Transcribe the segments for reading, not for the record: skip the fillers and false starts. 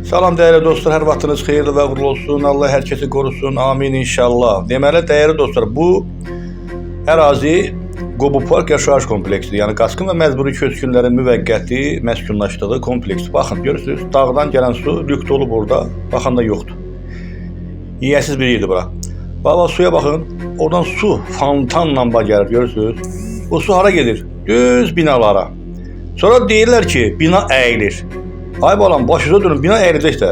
Salam dəyərli dostlar, hər vaxtınız xeyirli və uğurlu olsun. Allah hər kəsi qorusun. Amin inşallah. Deməli dəyərli dostlar, bu ərazi Qobu Park yaşayış kompleksidir. Yəni qaçqın və məcburi köçkünlərin müvəqqəti məskunlaşdığı kompleks. Baxın, görürsünüz, dağdan gələn su lük olub orada. Baxanda yoxdur. Yiyəsiz bir yerdir bura. Baba suya baxın. Oradan su fontanla gəlir, görürsünüz. Bu su hara gedir? Düz binalara. Sonra deyirlər ki, bina əyilir. Ay balam, başınıza dönün, bina əyiləcək də.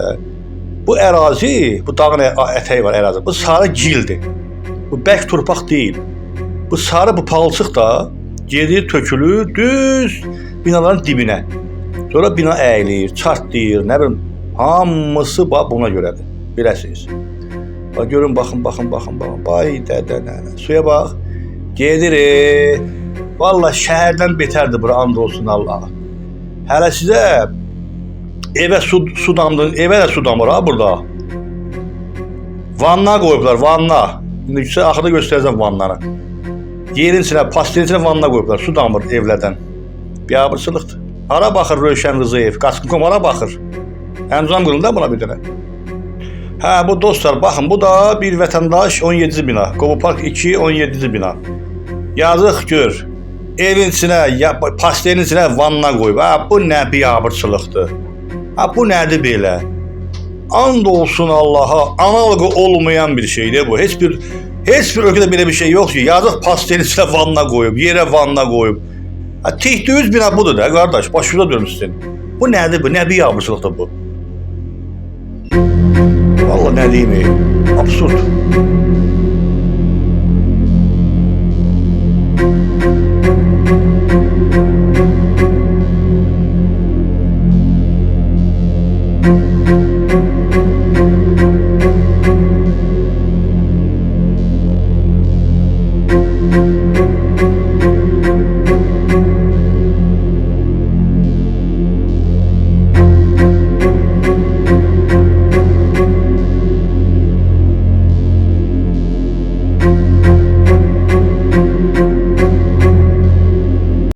Bu ərazi, bu dağın ətəyi var ərazi. Bu sarı gildir. Bu bərk torpaq deyil. Bu sarı, bu palçıq da gedir, tökülür, düz binaların dibinə. Sonra bina əyilir, çartlayır, nə bilim, hamısı buna görədir. Biləsiniz. Bax, görün, baxın. Bay dədə. Suya bax. Gedir. Vallahi şəhərdən betərdir bura, and olsun Allaha. Hələ sizə evə su damdır, evə də su damır ha burada. Vanna qoyublar, vanna. İndi axırda göstərəcəm vannanı. Yerin içinə, pastelin içinə vanna qoyublar, su damır evlərdən. Biabırçılıqdır. Hara baxır Rövşən Rızayev, Qaçqın.com hara baxır. Əncam qılın da buna bir dənə. Hə, bu dostlar, baxın, bu da bir vətəndaş 17-ci bina. Qobu Park 2, 17-ci bina. Yazıq gör. Evin içinə, pastelin içinə vanna qoyub. Ha, bu nə biabırçılıqdır. Ha, bu nədir belə? And olsun Allaha, analogu olmayan bir şeydir bu. Heç bir ölkədə belə bir şey yox ki, yazıq pastelin içinə vanna qoyub, yerə vanna qoyub. Ha, tih-düz bina budur da, qardaş, başınıza dönmüşsün. Bu nədir bu? Nə biabırçılıqdır bu? Vallahi nə deyim, absurd.